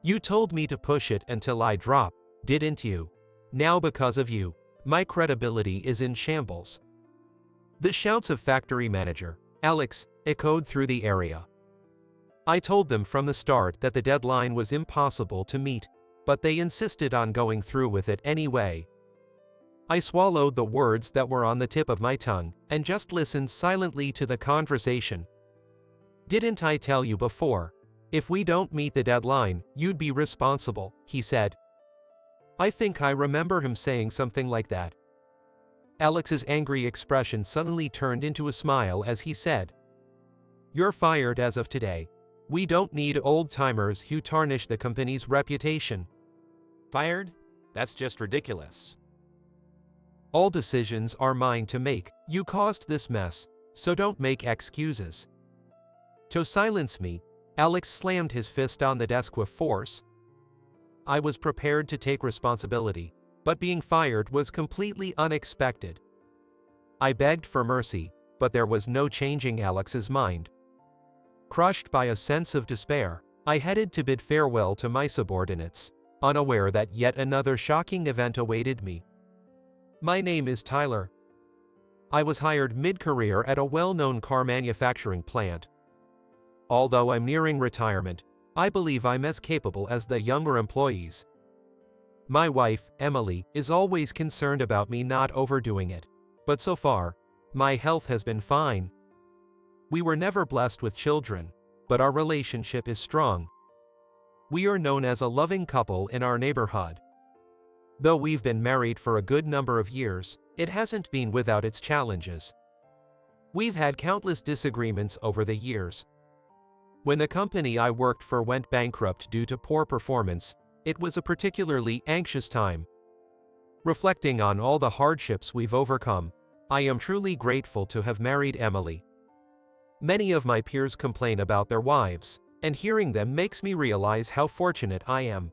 You told me to push it until I drop, didn't you? Now because of you, my credibility is in shambles." The shouts of factory manager Alex echoed through the area. I told them from the start that the deadline was impossible to meet, but they insisted on going through with it anyway. I swallowed the words that were on the tip of my tongue and just listened silently to the conversation. "Didn't I tell you before? If we don't meet the deadline, you'd be responsible," he said. I think I remember him saying something like that. Alex's angry expression suddenly turned into a smile as he said, "You're fired as of today. We don't need old-timers who tarnish the company's reputation." Fired? That's just ridiculous. "All decisions are mine to make. You caused this mess, so don't make excuses." To silence me, Alex slammed his fist on the desk with force. I was prepared to take responsibility, but being fired was completely unexpected. I begged for mercy, but there was no changing Alex's mind. Crushed by a sense of despair, I headed to bid farewell to my subordinates, unaware that yet another shocking event awaited me. My name is Tyler. I was hired mid-career at a well-known car manufacturing plant. Although I'm nearing retirement, I believe I'm as capable as the younger employees. My wife, Emily, is always concerned about me not overdoing it, but so far, my health has been fine. We were never blessed with children, but our relationship is strong. We are known as a loving couple in our neighborhood. Though we've been married for a good number of years, it hasn't been without its challenges. We've had countless disagreements over the years. When the company I worked for went bankrupt due to poor performance, it was a particularly anxious time. Reflecting on all the hardships we've overcome, I am truly grateful to have married Emily. Many of my peers complain about their wives, and hearing them makes me realize how fortunate I am.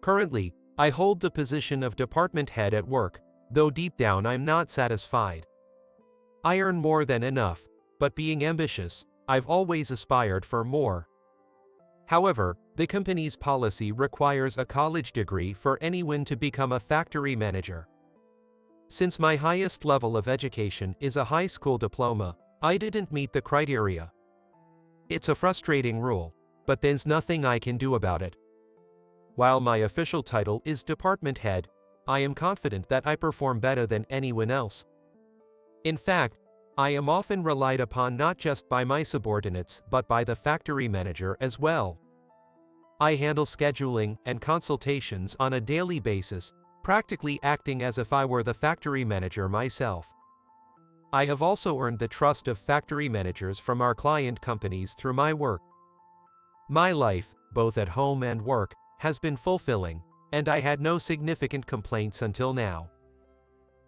Currently, I hold the position of department head at work, though deep down I'm not satisfied. I earn more than enough, but being ambitious, I've always aspired for more. However, the company's policy requires a college degree for anyone to become a factory manager. Since my highest level of education is a high school diploma, I didn't meet the criteria. It's a frustrating rule, but there's nothing I can do about it. While my official title is department head, I am confident that I perform better than anyone else. In fact, I am often relied upon not just by my subordinates but by the factory manager as well. I handle scheduling and consultations on a daily basis, practically acting as if I were the factory manager myself. I have also earned the trust of factory managers from our client companies through my work. My life, both at home and work, has been fulfilling, and I had no significant complaints until now.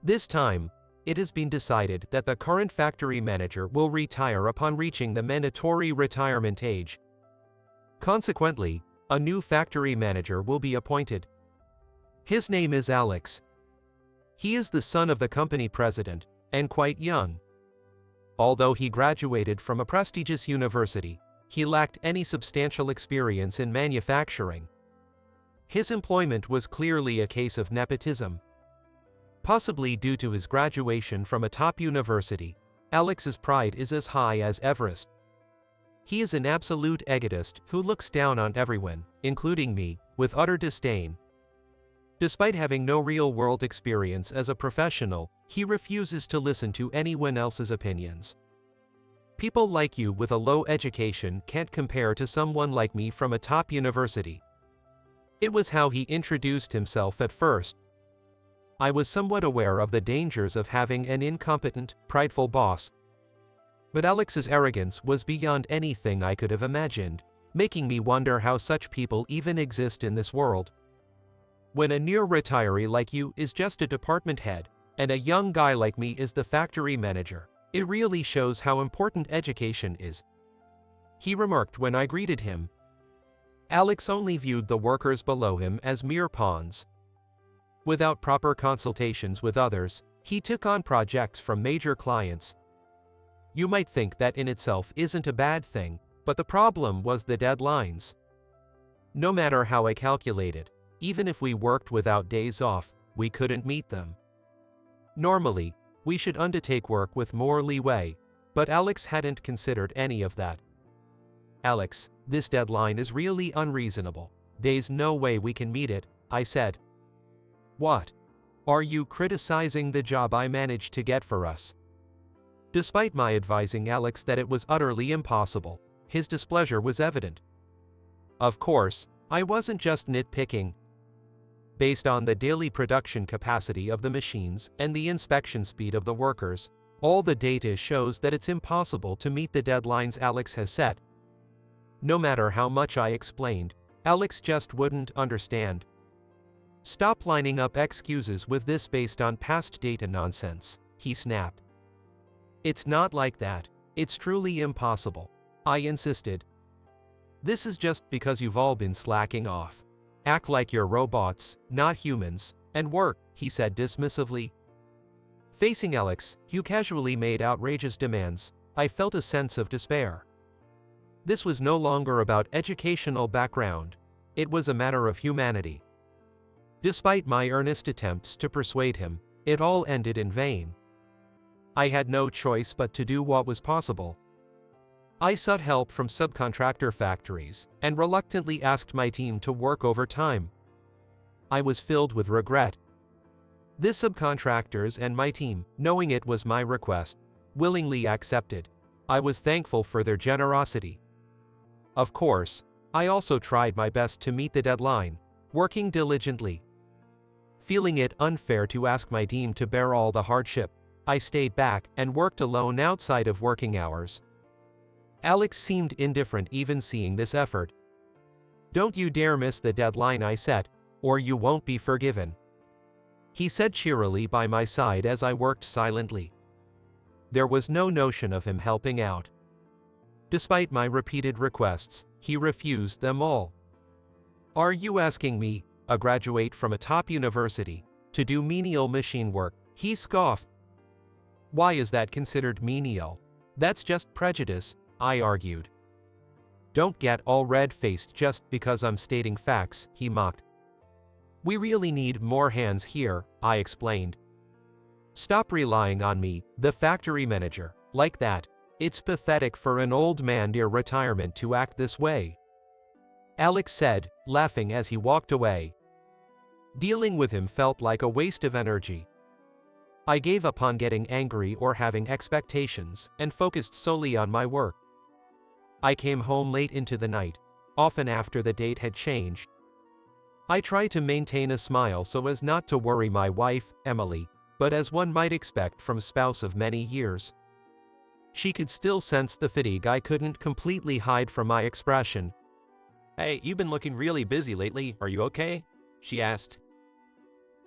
This time, it has been decided that the current factory manager will retire upon reaching the mandatory retirement age. Consequently, a new factory manager will be appointed. His name is Alex. He is the son of the company president, and quite young. Although he graduated from a prestigious university, he lacked any substantial experience in manufacturing. His employment was clearly a case of nepotism. Possibly due to his graduation from a top university, Alex's pride is as high as Everest. He is an absolute egotist who looks down on everyone, including me, with utter disdain. Despite having no real-world experience as a professional, he refuses to listen to anyone else's opinions. People like you with a low education can't compare to someone like me from a top university. It was how he introduced himself at first. I was somewhat aware of the dangers of having an incompetent, prideful boss. But Alex's arrogance was beyond anything I could have imagined, making me wonder how such people even exist in this world. When a near retiree like you is just a department head, and a young guy like me is the factory manager, it really shows how important education is, he remarked when I greeted him. Alex only viewed the workers below him as mere pawns. Without proper consultations with others, he took on projects from major clients. You might think that in itself isn't a bad thing, but the problem was the deadlines. No matter how I calculated, even if we worked without days off, we couldn't meet them. Normally, we should undertake work with more leeway, but Alex hadn't considered any of that. Alex, this deadline is really unreasonable. There's no way we can meet it, I said. What? Are you criticizing the job I managed to get for us? Despite my advising Alex that it was utterly impossible, his displeasure was evident. Of course, I wasn't just nitpicking. Based on the daily production capacity of the machines and the inspection speed of the workers, all the data shows that it's impossible to meet the deadlines Alex has set. No matter how much I explained, Alex just wouldn't understand. Stop lining up excuses with this based on past data nonsense, he snapped. It's not like that, it's truly impossible, I insisted. This is just because you've all been slacking off. Act like you're robots, not humans, and work, he said dismissively. Facing Alex, who casually made outrageous demands, I felt a sense of despair. This was no longer about educational background, it was a matter of humanity. Despite my earnest attempts to persuade him, it all ended in vain. I had no choice but to do what was possible. I sought help from subcontractor factories and reluctantly asked my team to work overtime. I was filled with regret. The subcontractors and my team, knowing it was my request, willingly accepted. I was thankful for their generosity. Of course, I also tried my best to meet the deadline, working diligently. Feeling it unfair to ask my team to bear all the hardship, I stayed back and worked alone outside of working hours. Alex seemed indifferent even seeing this effort. Don't you dare miss the deadline I set, or you won't be forgiven, he said cheerily by my side as I worked silently. There was no notion of him helping out. Despite my repeated requests, he refused them all. Are you asking me, a graduate from a top university, to do menial machine work? He scoffed. Why is that considered menial? That's just prejudice, I argued. Don't get all red-faced just because I'm stating facts, he mocked. We really need more hands here, I explained. Stop relying on me, the factory manager, like that. It's pathetic for an old man near retirement to act this way, Alex said, laughing as he walked away. Dealing with him felt like a waste of energy. I gave up on getting angry or having expectations and focused solely on my work. I came home late into the night, often after the date had changed. I tried to maintain a smile so as not to worry my wife, Emily, but as one might expect from a spouse of many years, she could still sense the fatigue I couldn't completely hide from my expression. Hey, you've been looking really busy lately, are you okay? She asked.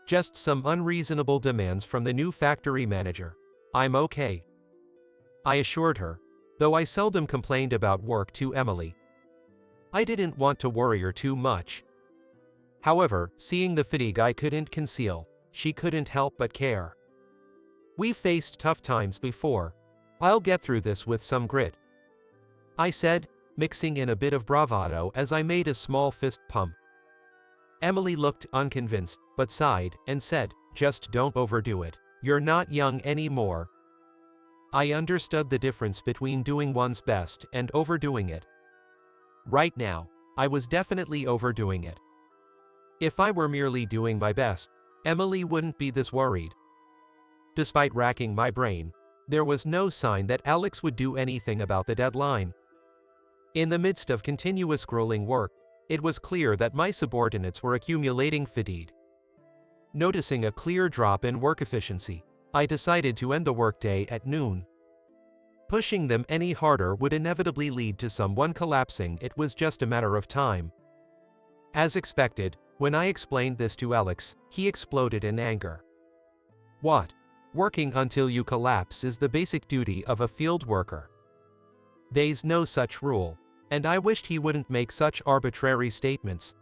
Just some unreasonable demands from the new factory manager. I'm okay, I assured her, though I seldom complained about work to Emily. I didn't want to worry her too much. However, seeing the fatigue I couldn't conceal, she couldn't help but care. We've faced tough times before. I'll get through this with some grit, I said, mixing in a bit of bravado as I made a small fist pump. Emily looked unconvinced, but sighed and said, just don't overdo it. You're not young anymore. I understood the difference between doing one's best and overdoing it. Right now, I was definitely overdoing it. If I were merely doing my best, Emily wouldn't be this worried. Despite racking my brain, there was no sign that Alex would do anything about the deadline. In the midst of continuous grueling work, it was clear that my subordinates were accumulating fatigue. Noticing a clear drop in work efficiency, I decided to end the workday at noon. Pushing them any harder would inevitably lead to someone collapsing. It was just a matter of time. As expected, when I explained this to Alex, he exploded in anger. What? Working until you collapse is the basic duty of a field worker. There's no such rule, and I wished he wouldn't make such arbitrary statements.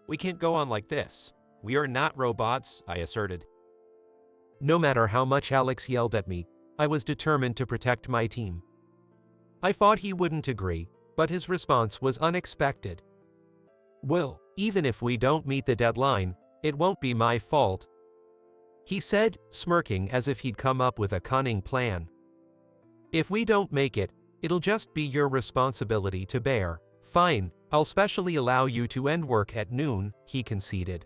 We can't go on like this. We are not robots, I asserted. No matter how much Alex yelled at me, I was determined to protect my team. I thought he wouldn't agree, but his response was unexpected. "Well, even if we don't meet the deadline, it won't be my fault," he said, smirking as if he'd come up with a cunning plan. "If we don't make it, it'll just be your responsibility to bear." "Fine, I'll specially allow you to end work at noon," he conceded.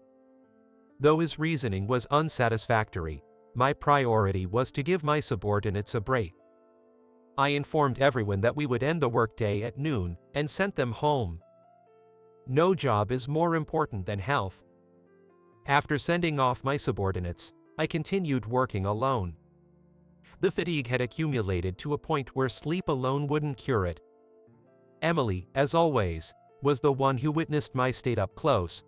Though his reasoning was unsatisfactory, my priority was to give my subordinates a break. I informed everyone that we would end the workday at noon and sent them home. No job is more important than health. After sending off my subordinates, I continued working alone. The fatigue had accumulated to a point where sleep alone wouldn't cure it. Emily, as always, was the one who witnessed my state up close.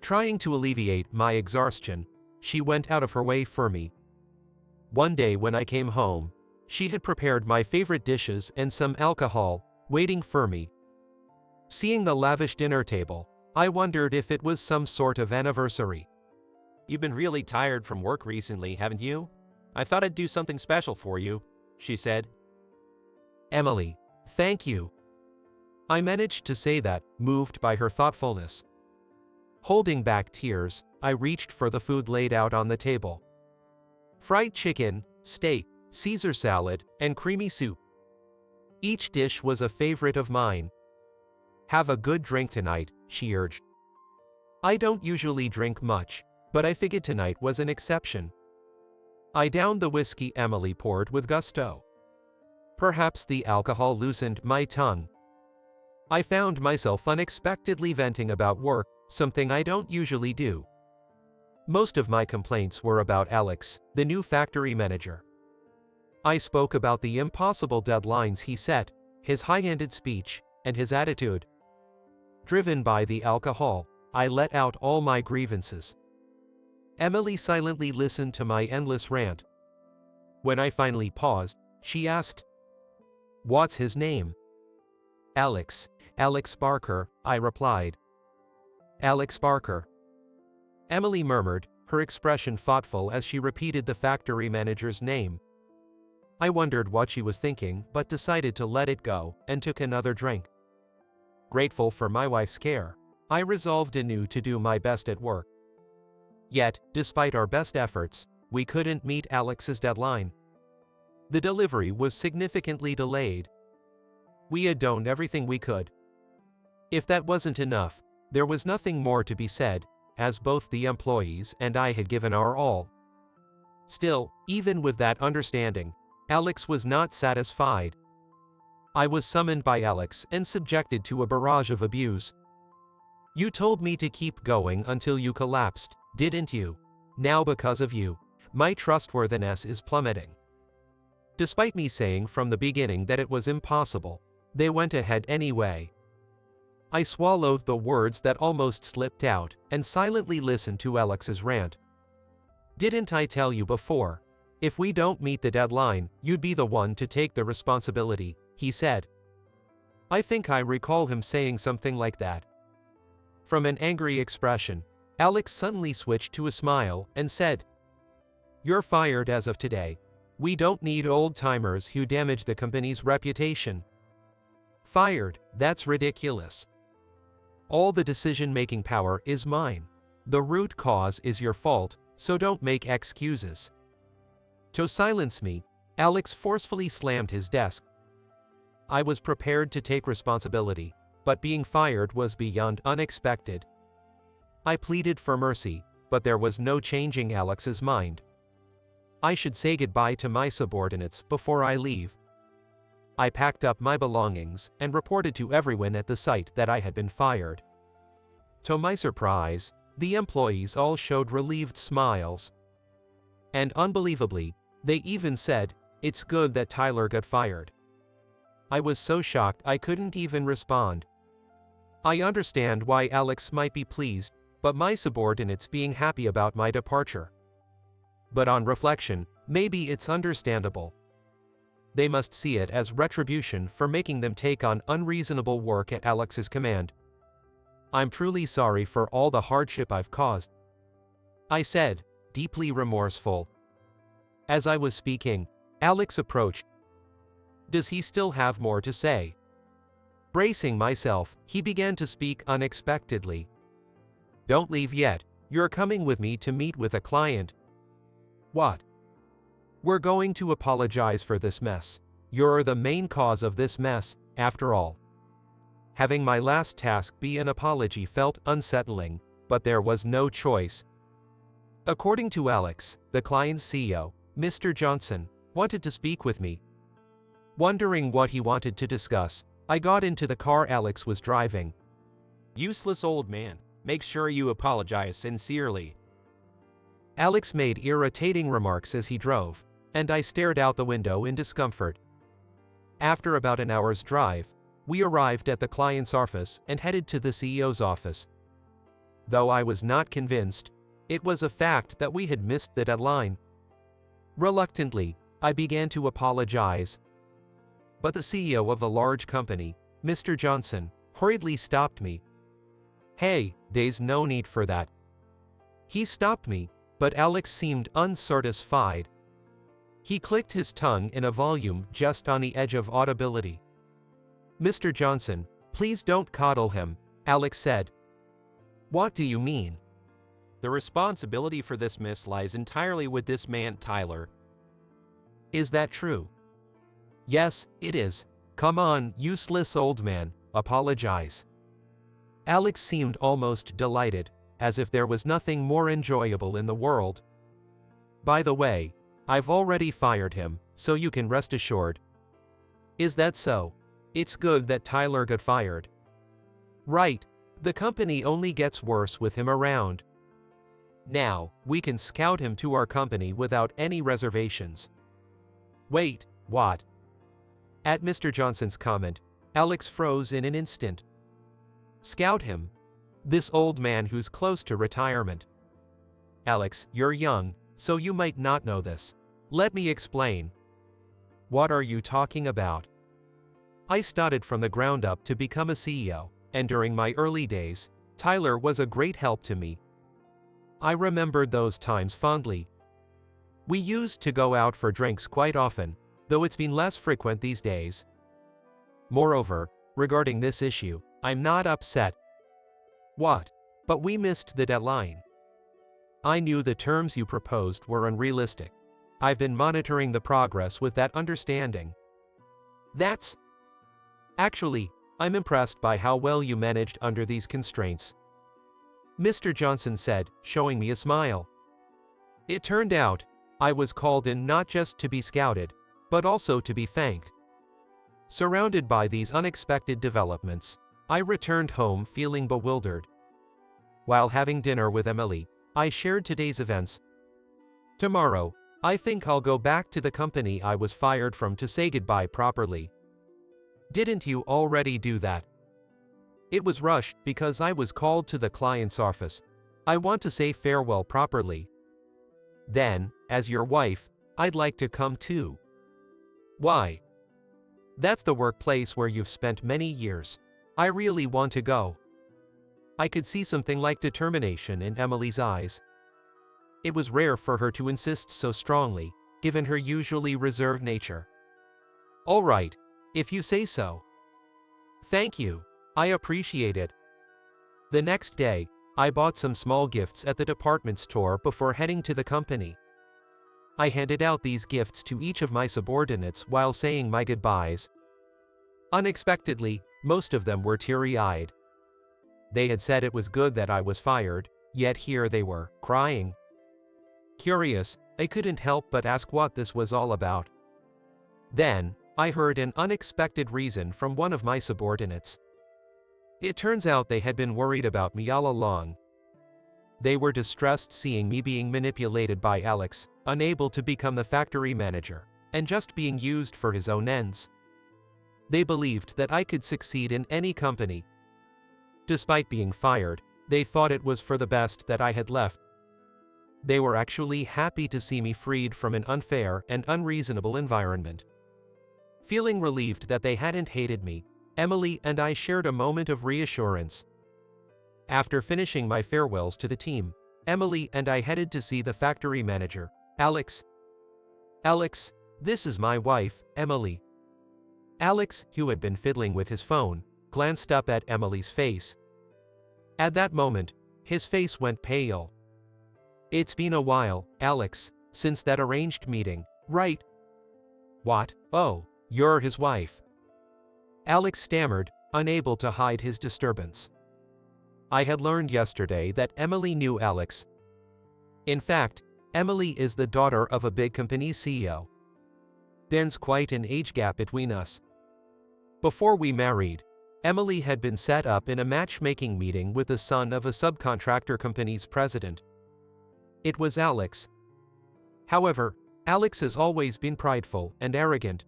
Trying to alleviate my exhaustion, she went out of her way for me. One day when I came home, she had prepared my favorite dishes and some alcohol, waiting for me. Seeing the lavish dinner table, I wondered if it was some sort of anniversary. "You've been really tired from work recently, haven't you? I thought I'd do something special for you," she said. "Emily, thank you." I managed to say that, moved by her thoughtfulness. Holding back tears, I reached for the food laid out on the table. Fried chicken, steak, Caesar salad, and creamy soup. Each dish was a favorite of mine. "Have a good drink tonight," she urged. I don't usually drink much, but I figured tonight was an exception. I downed the whiskey Emily poured with gusto. Perhaps the alcohol loosened my tongue. I found myself unexpectedly venting about work, something I don't usually do. Most of my complaints were about Alex, the new factory manager. I spoke about the impossible deadlines he set, his high-handed speech, and his attitude. Driven by the alcohol, I let out all my grievances. Emily silently listened to my endless rant. When I finally paused, she asked, "What's his name?" Alex Barker," I replied. "Alex Barker." Emily murmured, her expression thoughtful as she repeated the factory manager's name. I wondered what she was thinking, but decided to let it go, and took another drink. Grateful for my wife's care, I resolved anew to do my best at work. Yet, despite our best efforts, we couldn't meet Alex's deadline. The delivery was significantly delayed. We had done everything we could. If that wasn't enough, there was nothing more to be said, as both the employees and I had given our all. Still, even with that understanding, Alex was not satisfied. I was summoned by Alex and subjected to a barrage of abuse. "You told me to keep going until you collapsed, didn't you? Now because of you, my trustworthiness is plummeting." Despite me saying from the beginning that it was impossible, they went ahead anyway. I swallowed the words that almost slipped out and silently listened to Alex's rant. "Didn't I tell you before? If we don't meet the deadline, you'd be the one to take the responsibility," he said. I think I recall him saying something like that. From an angry expression, Alex suddenly switched to a smile and said, "You're fired as of today. We don't need old-timers who damage the company's reputation." Fired? That's ridiculous. All the decision-making power is mine. The root cause is your fault, so don't make excuses. To silence me, Alex forcefully slammed his desk. I was prepared to take responsibility, but being fired was beyond unexpected. I pleaded for mercy, but there was no changing Alex's mind. I should say goodbye to my subordinates before I leave. I packed up my belongings and reported to everyone at the site that I had been fired. To my surprise, the employees all showed relieved smiles. And unbelievably, they even said, "It's good that Tyler got fired." I was so shocked I couldn't even respond. I understand why Alex might be pleased, but my subordinates being happy about my departure. But on reflection, maybe it's understandable. They must see it as retribution for making them take on unreasonable work at Alex's command. "I'm truly sorry for all the hardship I've caused," I said, deeply remorseful. As I was speaking, Alex approached. "Does he still have more to say?" Bracing myself, he began to speak unexpectedly. "Don't leave yet. You're coming with me to meet with a client." "What?" "We're going to apologize for this mess. You're the main cause of this mess, after all." Having my last task be an apology felt unsettling, but there was no choice. According to Alex, the client's CEO, Mr. Johnson, wanted to speak with me. Wondering what he wanted to discuss, I got into the car Alex was driving. "Useless old man, make sure you apologize sincerely." Alex made irritating remarks as he drove, and I stared out the window in discomfort. After about an hour's drive, we arrived at the client's office and headed to the CEO's office. Though I was not convinced, it was a fact that we had missed the deadline. Reluctantly, I began to apologize. But the CEO of a large company, Mr. Johnson, hurriedly stopped me. "Hey, there's no need for that." He stopped me, but Alex seemed unsatisfied. He clicked his tongue in a volume just on the edge of audibility. "Mr. Johnson, please don't coddle him," Alex said. "What do you mean?" "The responsibility for this mess lies entirely with this man, Tyler." "Is that true?" "Yes, it is. Come on, useless old man, apologize." Alex seemed almost delighted, as if there was nothing more enjoyable in the world. "By the way, I've already fired him, so you can rest assured." "Is that so? It's good that Tyler got fired." "Right. The company only gets worse with him around. Now, we can scout him to our company without any reservations." "Wait, what?" At Mr. Johnson's comment, Alex froze in an instant. "Scout him? This old man who's close to retirement." "Alex, you're young, so you might not know this. Let me explain." "What are you talking about?" "I started from the ground up to become a CEO, and during my early days, Tyler was a great help to me. I remembered those times fondly. We used to go out for drinks quite often, though it's been less frequent these days. Moreover, regarding this issue, I'm not upset." "What? But we missed the deadline." "I knew the terms you proposed were unrealistic. I've been monitoring the progress with that understanding." "That's..." "Actually, I'm impressed by how well you managed under these constraints," Mr. Johnson said, showing me a smile. "It turned out, I was called in not just to be scouted, but also to be thanked." Surrounded by these unexpected developments, I returned home feeling bewildered. While having dinner with Emily, I shared today's events. "Tomorrow, I think I'll go back to the company I was fired from to say goodbye properly." "Didn't you already do that?" "It was rushed because I was called to the client's office. I want to say farewell properly." "Then, as your wife, I'd like to come too." "Why?" "That's the workplace where you've spent many years. I really want to go." I could see something like determination in Emily's eyes. It was rare for her to insist so strongly, given her usually reserved nature. "All right, if you say so." "Thank you. I appreciate it." The next day, I bought some small gifts at the department store before heading to the company. I handed out these gifts to each of my subordinates while saying my goodbyes. Unexpectedly, most of them were teary-eyed. They had said it was good that I was fired, yet here they were, crying. Curious, I couldn't help but ask what this was all about. Then, I heard an unexpected reason from one of my subordinates. It turns out they had been worried about me all along. They were distressed seeing me being manipulated by Alex, unable to become the factory manager, and just being used for his own ends. They believed that I could succeed in any company. Despite being fired, they thought it was for the best that I had left. They were actually happy to see me freed from an unfair and unreasonable environment. Feeling relieved that they hadn't hated me, Emily and I shared a moment of reassurance. After finishing my farewells to the team, Emily and I headed to see the factory manager, Alex. "Alex, this is my wife, Emily." Alex, who had been fiddling with his phone, glanced up at Emily's face. At that moment, his face went pale. "It's been a while, Alex, since that arranged meeting, right?" "What? Oh, you're his wife." Alex stammered, unable to hide his disturbance. I had learned yesterday that Emily knew Alex. In fact, Emily is the daughter of a big company CEO. There's quite an age gap between us. Before we married, Emily had been set up in a matchmaking meeting with the son of a subcontractor company's president. It was Alex. However, Alex has always been prideful and arrogant.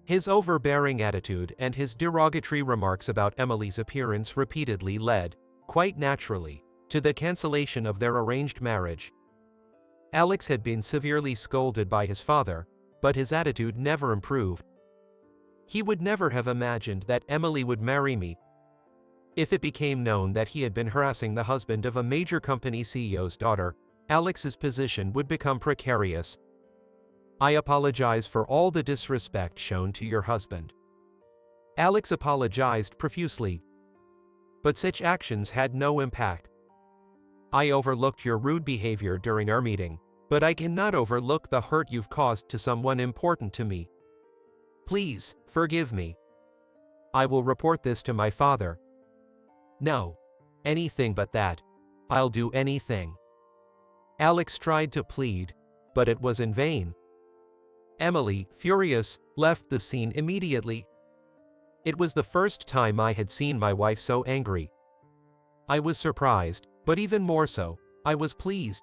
His overbearing attitude and his derogatory remarks about Emily's appearance repeatedly led, quite naturally, to the cancellation of their arranged marriage. Alex had been severely scolded by his father, but his attitude never improved. He would never have imagined that Emily would marry me. If it became known that he had been harassing the husband of a major company CEO's daughter, Alex's position would become precarious. "I apologize for all the disrespect shown to your husband." Alex apologized profusely. But such actions had no impact. "I overlooked your rude behavior during our meeting, but I cannot overlook the hurt you've caused to someone important to me. Please, forgive me. I will report this to my father." "No. Anything but that. I'll do anything." Alex tried to plead, but it was in vain. Emily, furious, left the scene immediately. It was the first time I had seen my wife so angry. I was surprised, but even more so, I was pleased.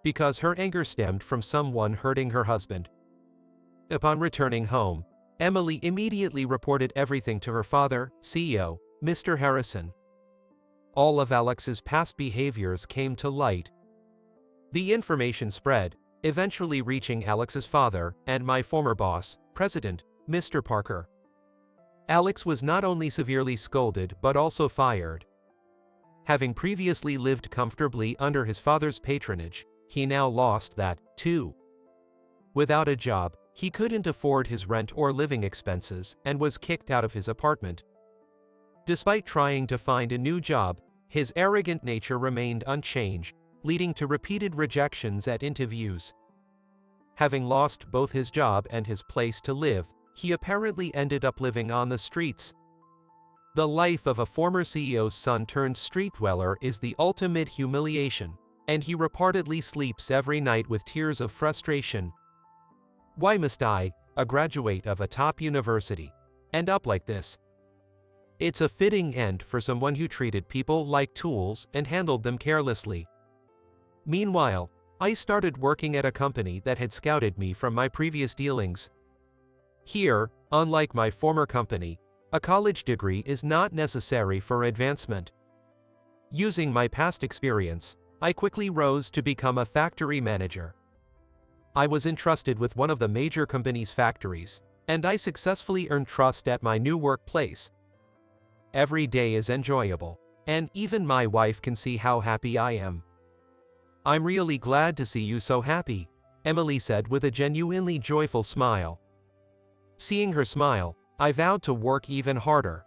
Because her anger stemmed from someone hurting her husband. Upon returning home, Emily immediately reported everything to her father, CEO, Mr. Harrison. All of Alex's past behaviors came to light. The information spread, eventually reaching Alex's father and my former boss, President, Mr. Parker. Alex was not only severely scolded but also fired. Having previously lived comfortably under his father's patronage, he now lost that, too. Without a job, he couldn't afford his rent or living expenses and was kicked out of his apartment. Despite trying to find a new job, his arrogant nature remained unchanged, leading to repeated rejections at interviews. Having lost both his job and his place to live, he apparently ended up living on the streets. The life of a former CEO's son turned street dweller is the ultimate humiliation, and he reportedly sleeps every night with tears of frustration. Why must I, a graduate of a top university, end up like this? It's a fitting end for someone who treated people like tools and handled them carelessly. Meanwhile, I started working at a company that had scouted me from my previous dealings. Here, unlike my former company, a college degree is not necessary for advancement. Using my past experience, I quickly rose to become a factory manager. I was entrusted with one of the major company's factories, and I successfully earned trust at my new workplace. Every day is enjoyable, and even my wife can see how happy I am. "I'm really glad to see you so happy," Emily said with a genuinely joyful smile. Seeing her smile, I vowed to work even harder.